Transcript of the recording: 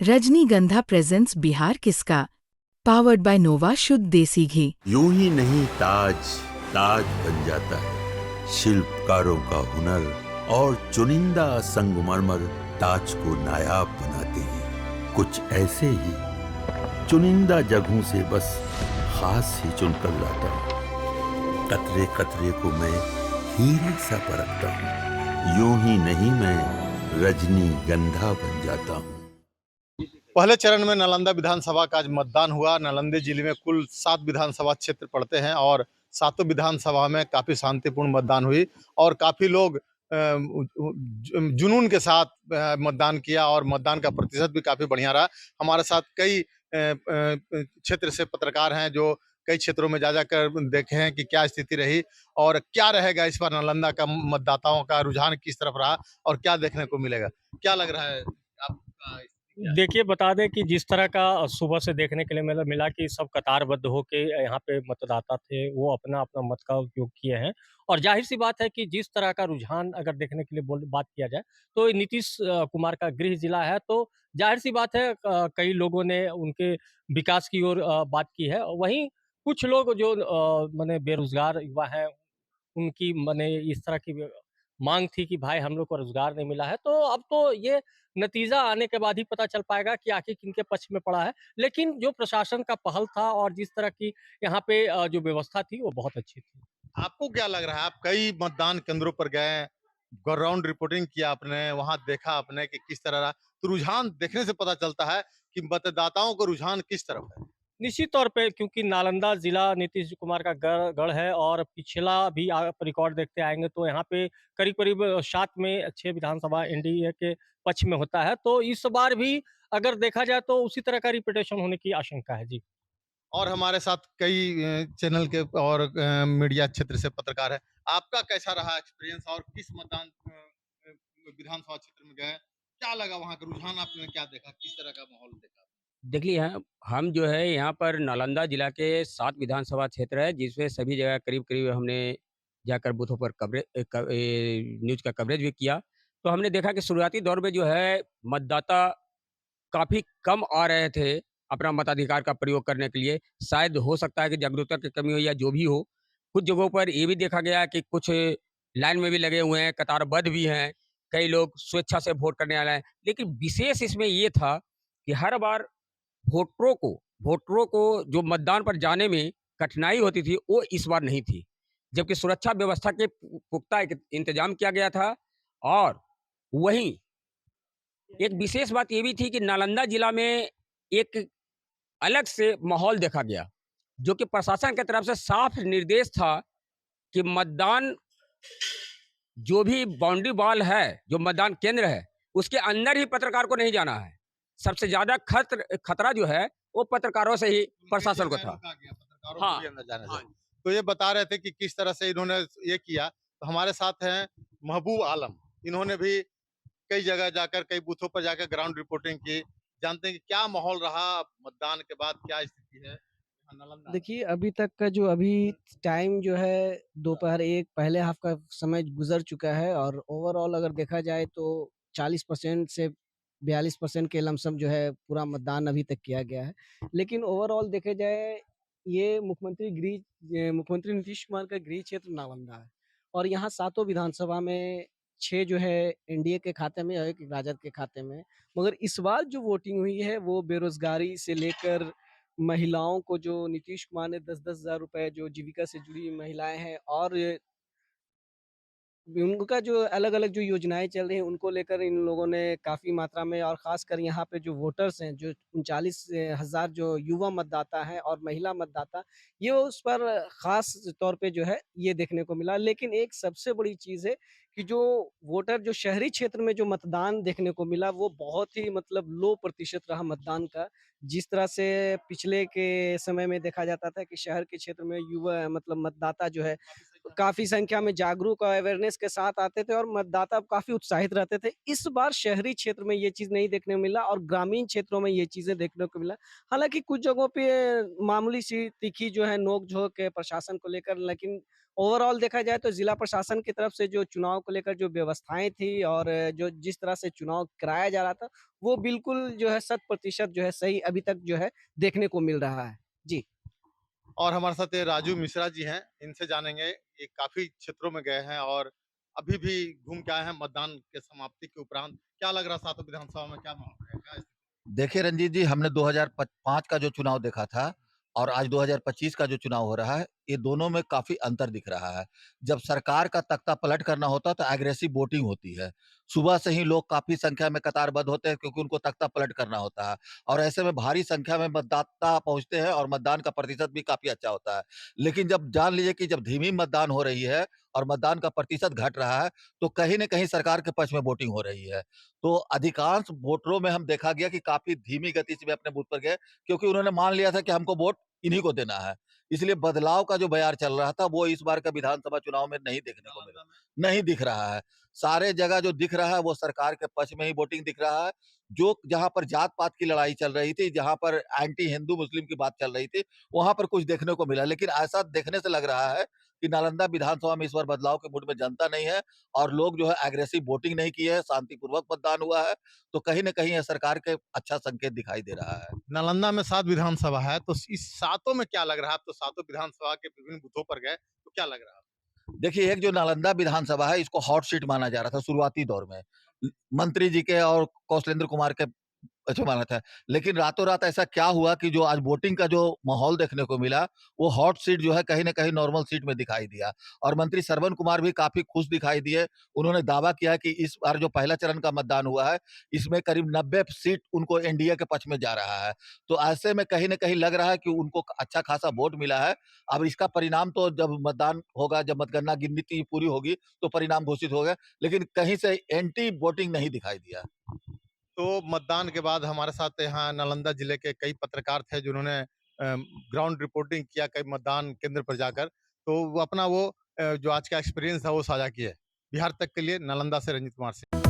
रजनीगंधा प्रेजेंट्स बिहार किसका, powered by नोवा शुद्ध देसी घी। यूं ही नहीं ताज ताज बन जाता है, शिल्पकारों का हुनर और चुनिंदा संगमरमर ताज को नायाब बनाते हैं। कुछ ऐसे ही चुनिंदा जगहों से बस खास ही चुनकर लाता हूँ। कतरे कतरे को मैं हीरे सा परखता हूँ। यूं ही नहीं मैं रजनीगंधा बन जाता हूँ। पहले चरण में नालंदा विधानसभा का आज मतदान हुआ। नालंदा जिले में कुल 7 विधानसभा क्षेत्र पड़ते हैं और सातों विधानसभा में काफ़ी शांतिपूर्ण मतदान हुई और काफ़ी लोग जुनून के साथ मतदान किया और मतदान का प्रतिशत भी काफ़ी बढ़िया रहा। हमारे साथ कई क्षेत्र से पत्रकार हैं जो कई क्षेत्रों में जा जाकर देखे हैं कि क्या स्थिति रही और क्या रहेगा इस बार नालंदा का मतदाताओं का रुझान किस तरफ रहा और क्या देखने को मिलेगा। क्या लग रहा है आपका? देखिए, बता दें कि जिस तरह का सुबह से देखने के लिए मिला मिला कि सब कतारबद्ध होके यहाँ पे मतदाता थे, वो अपना-अपना मत का उपयोग किए हैं और ज़ाहिर-सी बात है कि जिस तरह का रुझान अगर देखने के लिए बात किया जाए, तो नीतीश कुमार का गृह जिला है, तो ज़ाहिर-सी बात है कई लोगों ने उनके विकास की ओर बात की है। वहीं कुछ लोग जो माने बेरोज़गार युवा हैं, उनकी माने इस तरह की माँग थी कि भाई हम लोग को रोज़गार नहीं मिला है, तो अब तो ये नतीजा आने के बाद ही पता चल पाएगा कि आखिर किनके पक्ष में पड़ा है। लेकिन जो प्रशासन का पहल था और जिस तरह की यहाँ पे जो व्यवस्था थी, वो बहुत अच्छी थी। आपको क्या लग रहा है? आप कई मतदान केंद्रों पर गए, ग्राउंड रिपोर्टिंग किया आपने, वहाँ देखा आपने कि किस तरह रहा। तो रुझान देखने से पता चलता है कि मतदाताओं का रुझान किस तरफ है। निश्चित तौर पे क्योंकि नालंदा ज़िला नीतीश कुमार का गढ़ है और पिछला भी आप रिकॉर्ड देखते आएँगे तो यहाँ पे करीब-करीब 7 में 6 विधानसभा एनडीए के पक्ष में होता है। तो इस बार भी अगर देखा जाए तो उसी तरह का रिपीटेशन होने की आशंका है। जी। और हमारे साथ कई चैनल के और मीडिया क्षेत्र से पत्रकार हैं। आपका कैसा रहा एक्सपीरियंस और किस मतदान विधानसभा क्षेत्र में गए? क्या लगा वहाँ का रुझान आपने क्या देखा? किस तरह का माहौल देखा? देखिए हम जो है यहाँ पर नालंदा जिला के 7 विधानसभा क्षेत्र है जिसमें सभी जगह करीब-करीब हमने जाकर बूथों पर न्यूज़ का कवरेज भी किया। तो हमने देखा कि शुरुआती दौर में जो है मतदाता काफ़ी कम आ रहे थे अपना मताधिकार का प्रयोग करने के लिए। शायद हो सकता है कि जागरूकता की कमी हो या जो भी हो। कुछ जगहों पर ये भी देखा गया कि कुछ लाइन में भी लगे हुए हैं, कतारबद्ध भी हैं, कई लोग स्वेच्छा से वोट करने आ रहे हैं। लेकिन विशेष इसमें ये था कि हर बार वोटरों को जो मतदान पर जाने में कठिनाई होती थी, वो इस बार नहीं थी। जबकि सुरक्षा व्यवस्था के पुख्ता एक इंतजाम किया गया था और वहीं एक विशेष बात ये भी थी कि नालंदा जिला में एक अलग से माहौल देखा गया, जो कि प्रशासन की तरफ से साफ निर्देश था कि मतदान जो भी बाउंड्री वॉल है, जो मतदान केंद्र है, उसके अंदर ही पत्रकार को नहीं जाना है। सबसे ज़्यादा खतरा जो है, वो पत्रकारों से ही प्रशासन को था। पत्रकारों को हाँ, भी अंदर जाने हाँ। से। तो ये बता रहे थे कि किस तरह से इन्होंने ये किया। तो हमारे साथ हैं महबूब आलम। इन्होंने भी कई जगह जाकर कई बूथों पर जाकर ग्राउंड रिपोर्टिंग की। जानते हैं कि क्या माहौल रहा मतदान के बाद क्या स्थिति है नालंदा में? देखिए, अभी तक का जो अभी टाइम जो है दोपहर 1 पहले हाफ का समय गुज़र चुका है और ओवरऑल अगर देखा जाए तो 40% से 42% के लमसम जो है पूरा मतदान अभी तक किया गया है। लेकिन ओवरऑल देखा जाए ये मुख्यमंत्री नीतीश कुमार का गृह क्षेत्र नालंदा है और यहाँ सातों विधानसभा में 6 जो है एनडीए के खाते में और 1 राजद के खाते में। मगर इस बार जो वोटिंग हुई है वो बेरोज़गारी से लेकर महिलाओं को जो नीतीश कुमार ने 10-10 हज़ार रुपए जो जीविका से जुड़ी महिलाएँ हैं और उनका जो अलग-अलग जो योजनाएँ चल रही हैं, उनको लेकर इन लोगों ने काफ़ी मात्रा में और ख़ासकर यहाँ पे जो वोटर्स हैं, जो 39 हज़ार जो युवा मतदाता हैं और महिला मतदाता, ये उस पर ख़ास तौर पे जो है, ये देखने को मिला। लेकिन एक सबसे बड़ी चीज़ है कि जो वोटर जो शहरी क्षेत्र में जो मतदान देखने को मिला, वो बहुत ही मतलब लो प्रतिशत रहा मतदान का। जिस तरह से पिछले के समय में देखा जाता था कि शहर के क्षेत्र में युवा मतलब मतदाता जो है काफ़ी संख्या में जागरूक और अवेयरनेस के साथ आते थे और मतदाता काफ़ी उत्साहित रहते थे। इस बार शहरी क्षेत्र में ये चीज़ नहीं देखने को मिला और ग्रामीण क्षेत्रों में ये चीज़ें देखने को मिला। हालाँकि कुछ जगहों पे मामूली-सी तीखी जो है नोक-झोंक है प्रशासन को लेकर, लेकिन ओवरऑल देखा जाए तो ज़िला प्रशासन की तरफ से जो चुनाव को लेकर जो व्यवस्थाएँ थी और जो जिस तरह से चुनाव कराया जा रहा था, वो बिल्कुल जो है शत प्रतिशत जो है सही अभी तक जो है देखने को मिल रहा है। जी। और हमारे साथ ये राजू मिश्रा जी हैं, इनसे जानेंगे, ये काफ़ी क्षेत्रों में गए हैं और अभी भी घूम के आए हैं मतदान के समाप्ति के उपरांत। क्या लग रहा है सातों विधानसभा में क्या माहौल है? क्या स्थिति? देखिए रंजीत जी, हमने 2005 का जो चुनाव देखा था और आज 2025 का जो चुनाव हो रहा है, ये दोनों में काफ़ी अंतर दिख रहा है। जब सरकार का तख्ता पलट करना होता है, तो एग्रेसिव वोटिंग होती है। सुबह से ही लोग काफ़ी संख्या में कतारबद्ध होते हैं क्योंकि उनको तख्ता पलट करना होता है और ऐसे में भारी संख्या में मतदाता पहुँचते हैं और मतदान का प्रतिशत भी काफ़ी अच्छा होता है। लेकिन जब जान लीजिए कि जब धीमी मतदान हो रही है और मतदान का प्रतिशत घट रहा है, तो कहीं न कहीं सरकार के पक्ष में वोटिंग हो रही है। तो अधिकांश वोटरों में हम देखा गया कि काफ़ी धीमी गति से वे अपने बूथ पर गए क्योंकि उन्होंने मान लिया था कि हमको वोट इन्हीं को देना है। इसलिए बदलाव का जो बयार चल रहा था वो इस बार का विधानसभा चुनाव में नहीं देखने को मिला, नहीं दिख रहा है। सारे जगह जो दिख रहा है वो सरकार के पक्ष में ही वोटिंग दिख रहा है। जो जहाँ पर जात-पात की लड़ाई चल रही थी, जहाँ पर एंटी हिंदू मुस्लिम की बात चल रही थी, वहाँ पर कुछ देखने को मिला। लेकिन ऐसा देखने से लग रहा है कि नालंदा विधानसभा में इस बार बदलाव के मूड में जनता नहीं है और लोग जो है एग्रेसिव वोटिंग नहीं की है, शांतिपूर्वक मतदान हुआ है। तो कहीं न कहीं ये सरकार के अच्छा संकेत दिखाई दे रहा है। नालंदा में 7 विधानसभा है, तो इस सातों में क्या लग रहा है? आप तो सातों विधानसभा के विभिन्न बूथों पर गए, तो क्या लग रहा है? देखिए, एक जो नालंदा विधानसभा है, इसको हॉट सीट माना जा रहा था शुरुआती दौर में। मंत्री जी के और कौशलेंद्र कुमार के अच्छा माना था। लेकिन रातों-रात ऐसा क्या हुआ कि जो आज वोटिंग का जो माहौल देखने को मिला, वो हॉट सीट जो है कहीं न कहीं नॉर्मल सीट में दिखाई दिया और मंत्री श्रवण कुमार भी काफ़ी खुश दिखाई दिए। उन्होंने दावा किया कि इस बार जो पहला चरण का मतदान हुआ है, इसमें करीब 90 सीट उनको एनडीए के पक्ष में जा रहा है। तो ऐसे में कहीं न कहीं लग रहा है कि उनको अच्छा खासा वोट मिला है। अब इसका परिणाम तो जब मतदान होगा, जब मतगणना गिनती पूरी होगी, तो परिणाम घोषित होगा। लेकिन कहीं से एंटी वोटिंग नहीं दिखाई दिया। तो मतदान के बाद हमारे साथ यहाँ नालंदा जिले के कई पत्रकार थे जिन्होंने ग्राउंड रिपोर्टिंग किया कई मतदान केंद्र पर जाकर। तो वो अपना जो आज का एक्सपीरियंस था वो साझा किए। बिहार तक के लिए नालंदा से रंजीत कुमार सिंह।